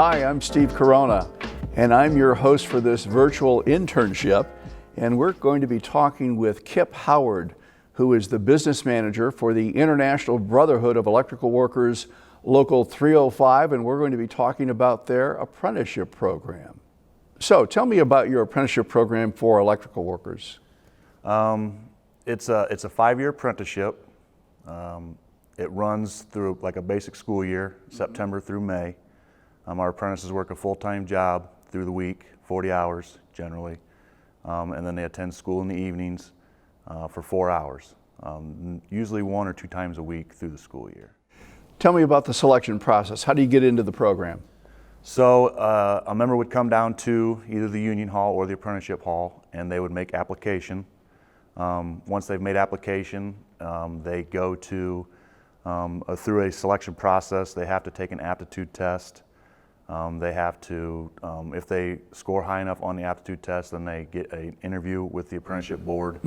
Hi, I'm Steve Corona, and I'm your host for this virtual internship. And we're going to be talking with Kip Howard, who is the business manager for the International Brotherhood of Electrical Workers, Local 305, and we're going to be talking about their apprenticeship program. So tell me about your apprenticeship program for electrical workers. It's a 5-year apprenticeship. It runs through like a basic school year, September through May. Our apprentices work a full-time job through the week, 40 hours generally, and then they attend school in the evenings for 4 hours, usually 1 or 2 times a week through the school year. Tell me about the selection process. How do you get into the program? So a member would come down to either the union hall or the apprenticeship hall, and they would make application. Once they've made application, they go to through a selection process. They have to take an aptitude test. They have to, if they score high enough on the aptitude test, then they get an interview with the apprenticeship board.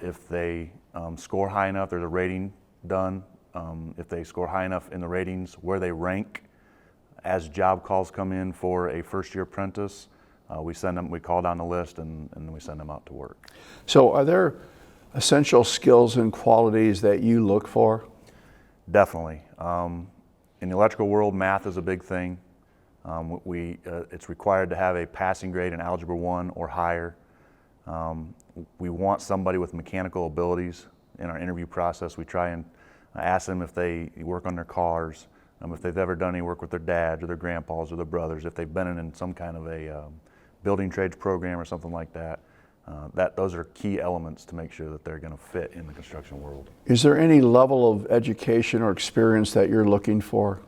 If they score high enough, there's a rating done. If they score high enough in the ratings, where they rank as job calls come in for a first-year apprentice, we call down the list and we send them out to work. So are there essential skills and qualities that you look for? Definitely. In the electrical world, math is a big thing. It's required to have a passing grade in Algebra 1 or higher. We want somebody with mechanical abilities. In our interview process, we try and ask them if they work on their cars, if they've ever done any work with their dads or their grandpas or their brothers, if they've been in some kind of a building trades program or something like that. Those are key elements to make sure that they're going to fit in the construction world. Is there any level of education or experience that you're looking for?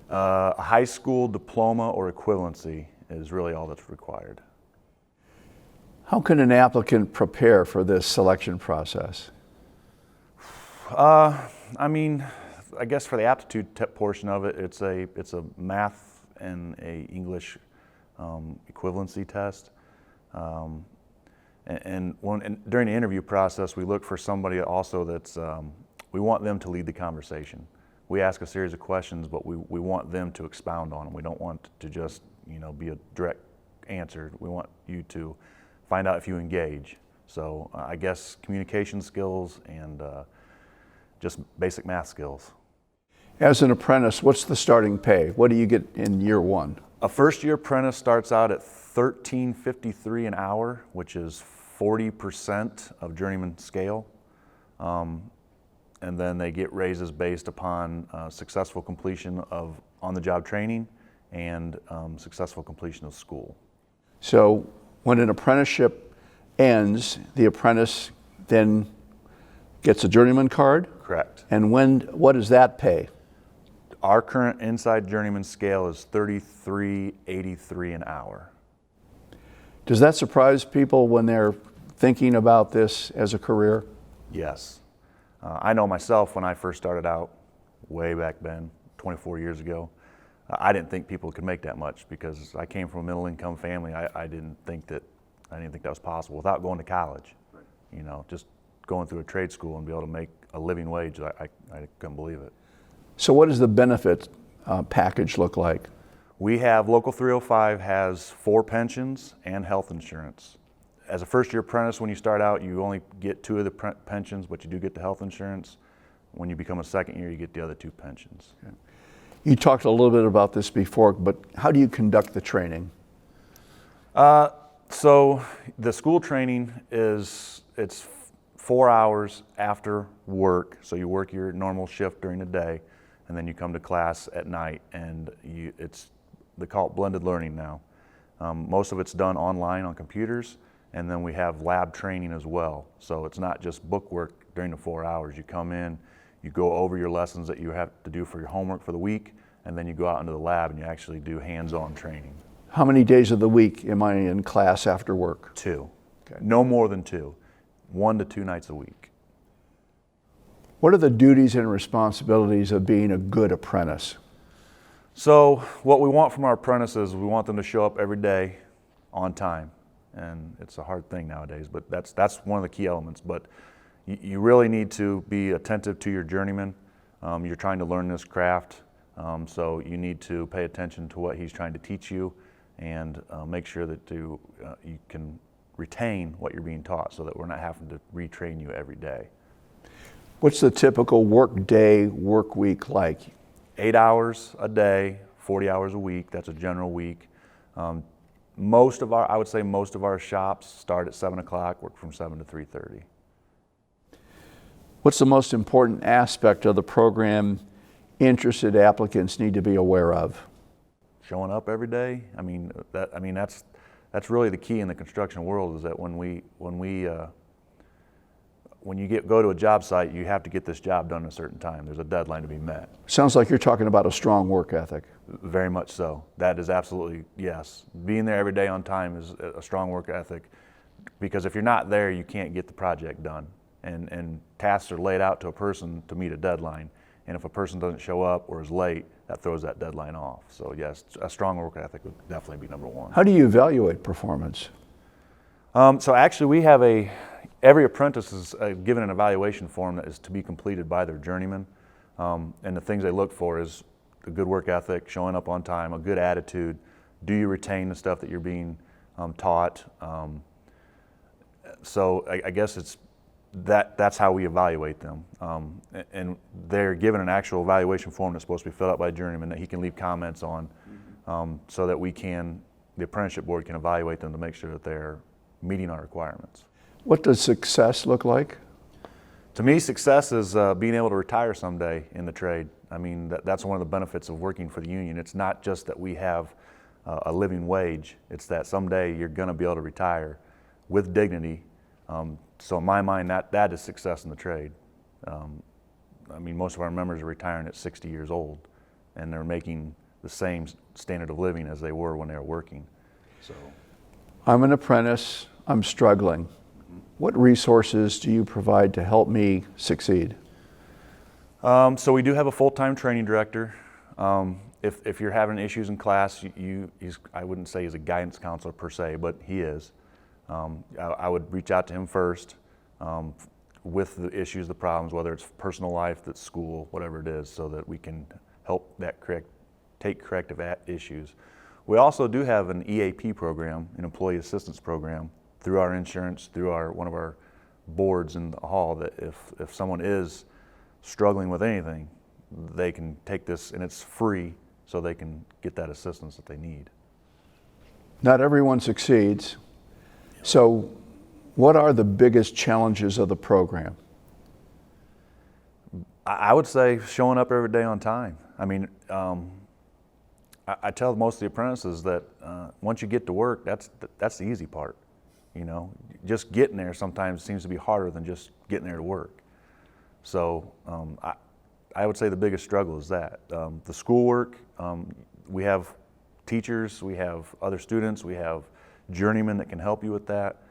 A high school diploma or equivalency is really all that's required. How can an applicant prepare for this selection process? I guess for the aptitude portion of it, it's a math and a English equivalency test. And during the interview process, we look for somebody also that's, we want them to lead the conversation. We ask a series of questions, but we want them to expound on them. We don't want to just, be a direct answer. We want you to find out if you engage. So I guess communication skills and just basic math skills. As an apprentice, what's the starting pay? What do you get in year one? A first-year apprentice starts out at $13.53 an hour, which is 40% of journeyman scale. And then they get raises based upon successful completion of on-the-job training and successful completion of school. So when an apprenticeship ends, the apprentice then gets a journeyman card? Correct. And what does that pay? Our current inside journeyman scale is $33.83 an hour. Does that surprise people when they're thinking about this as a career? Yes. I know myself when I first started out way back then, 24 years ago, I didn't think people could make that much because I came from a middle income family. I didn't think that was possible without going to college. Right. Just going through a trade school and be able to make a living wage, I couldn't believe it. So what does the benefit package look like? We have, Local 305 has 4 pensions and health insurance. As a first-year apprentice, when you start out, you only get 2 of the pensions, but you do get the health insurance. When you become a second year, you get the other 2 pensions. Okay. You talked a little bit about this before, but how do you conduct the training? So the school training it's 4 hours after work. So you work your normal shift during the day, and then you come to class at night, and they call it blended learning now. Most of it's done online on computers, and then we have lab training as well. So it's not just book work during the 4 hours. You come in, you go over your lessons that you have to do for your homework for the week, and then you go out into the lab and you actually do hands-on training. How many days of the week am I in class after work? 2. Okay. No more than 2. 1 to 2 nights a week. What are the duties and responsibilities of being a good apprentice? So what we want from our apprentices, we want them to show up every day on time. And it's a hard thing nowadays, but that's one of the key elements. But you really need to be attentive to your journeyman. You're trying to learn this craft. So you need to pay attention to what he's trying to teach you and make sure that you can retain what you're being taught so that we're not having to retrain you every day. What's the typical work day, work week like? 8 hours a day, 40 hours a week. That's a general week. I would say most of our shops start at 7 o'clock, work from 7 to 3:30. That's the most important aspect of the program interested applicants need to be aware of? Showing up every day. That's really the key in the construction world, is that when you go to a job site, you have to get this job done in a certain time. There's a deadline to be met. Sounds like you're talking about a strong work ethic. Very much so. That is absolutely, yes. Being there every day on time is a strong work ethic, because if you're not there, you can't get the project done. And tasks are laid out to a person to meet a deadline. And if a person doesn't show up or is late, that throws that deadline off. So yes, a strong work ethic would definitely be number one. How do you evaluate performance? So actually we have every apprentice is given an evaluation form that is to be completed by their journeyman. And the things they look for is a good work ethic, showing up on time, a good attitude. Do you retain the stuff that you're being taught? So I guess that's how we evaluate them. And they're given an actual evaluation form that's supposed to be filled out by a journeyman that he can leave comments on, so that the apprenticeship board can evaluate them to make sure that they're meeting our requirements. What does success look like? To me, success is being able to retire someday in the trade. I mean, that's one of the benefits of working for the union. It's not just that we have a living wage, it's that someday you're going to be able to retire with dignity. So in my mind, that is success in the trade. Most of our members are retiring at 60 years old, and they're making the same standard of living as they were when they were working. So, I'm an apprentice, I'm struggling. What resources do you provide to help me succeed? So we do have a full-time training director. If you're having issues in class, I wouldn't say he's a guidance counselor per se, but he is. I would reach out to him first with the issues, the problems, whether it's personal life, that's school, whatever it is, so that we can help take corrective issues. We also do have an EAP program, an employee assistance program, through our insurance, through one of our boards in the hall, that if someone is struggling with anything, they can take this, and it's free, so they can get that assistance that they need. Not everyone succeeds. So what are the biggest challenges of the program? I would say showing up every day on time. I tell most of the apprentices that once you get to work, that's the easy part. Just getting there sometimes seems to be harder than just getting there to work. So I would say the biggest struggle is that. The schoolwork, we have teachers, we have other students, we have journeymen that can help you with that.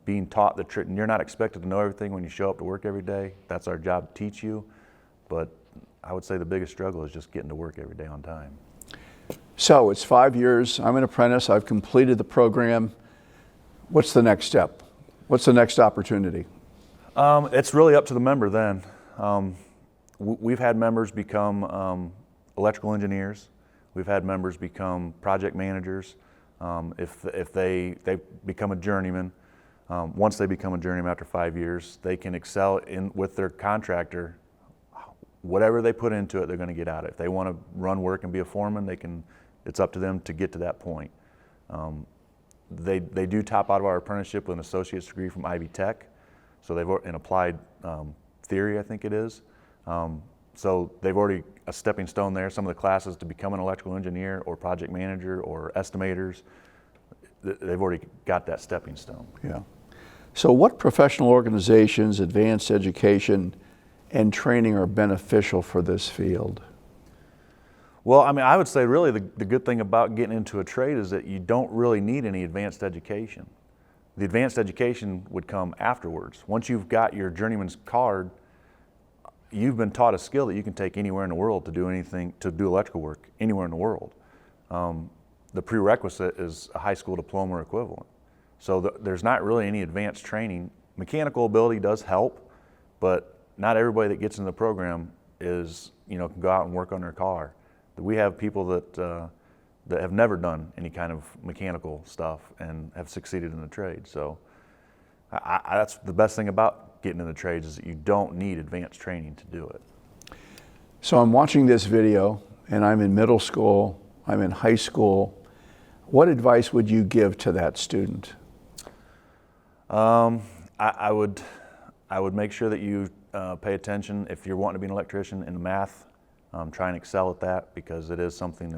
Being taught you're not expected to know everything when you show up to work every day. That's our job to teach you. But I would say the biggest struggle is just getting to work every day on time. So it's 5 years, I'm an apprentice, I've completed the program. What's the next step? What's the next opportunity? It's really up to the member then. We've had members become electrical engineers. We've had members become project managers. If they become a journeyman, once they become a journeyman after 5 years, they can excel with their contractor. Whatever they put into it, they're going to get out of it. If they want to run work and be a foreman, it's up to them to get to that point. They do top out of our apprenticeship with an associate's degree from Ivy Tech, so they've in applied theory, I think it is. So they've already a stepping stone there. Some of the classes to become an electrical engineer or project manager or estimators, they've already got that stepping stone. Yeah. So what professional organizations, advanced education, and training are beneficial for this field? Well, I would say really the good thing about getting into a trade is that you don't really need any advanced education. The advanced education would come afterwards. Once you've got your journeyman's card, you've been taught a skill that you can take anywhere in the world to do electrical work anywhere in the world. The prerequisite is a high school diploma or equivalent. So there's not really any advanced training. Mechanical ability does help, but not everybody that gets in the program can go out and work on their car. We have people that have never done any kind of mechanical stuff and have succeeded in the trade. So that's the best thing about getting in the trades, is that you don't need advanced training to do it. So I'm watching this video, and I'm in middle school, I'm in high school. What advice would you give to that student? I would make sure that you pay attention if you're wanting to be an electrician in math. Try and excel at that, because it is something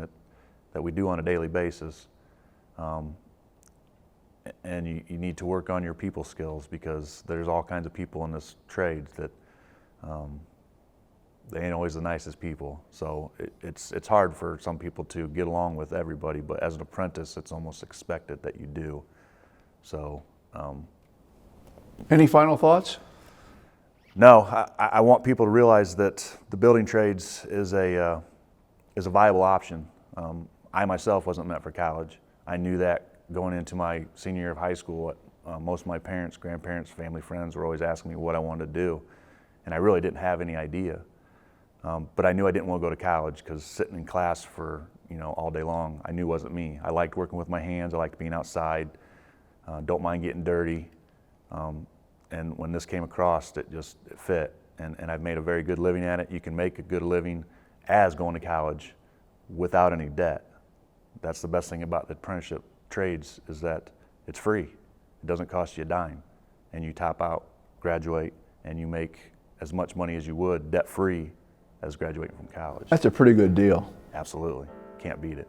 that we do on a daily basis. And you need to work on your people skills, because there's all kinds of people in this trade that they ain't always the nicest people. So it's hard for some people to get along with everybody, but as an apprentice, it's almost expected that you do. So. Any final thoughts? No, I want people to realize that the building trades is a viable option. I myself wasn't meant for college. I knew that going into my senior year of high school. Most of my parents, grandparents, family, friends were always asking me what I wanted to do, and I really didn't have any idea. But I knew I didn't want to go to college, because sitting in class for all day long, I knew wasn't me. I liked working with my hands. I liked being outside. Don't mind getting dirty. And when this came across, it fit. And I've made a very good living at it. You can make a good living as going to college without any debt. That's the best thing about the apprenticeship trades, is that it's free. It doesn't cost you a dime. And you top out, graduate, and you make as much money as you would debt-free as graduating from college. That's a pretty good deal. Absolutely. Can't beat it.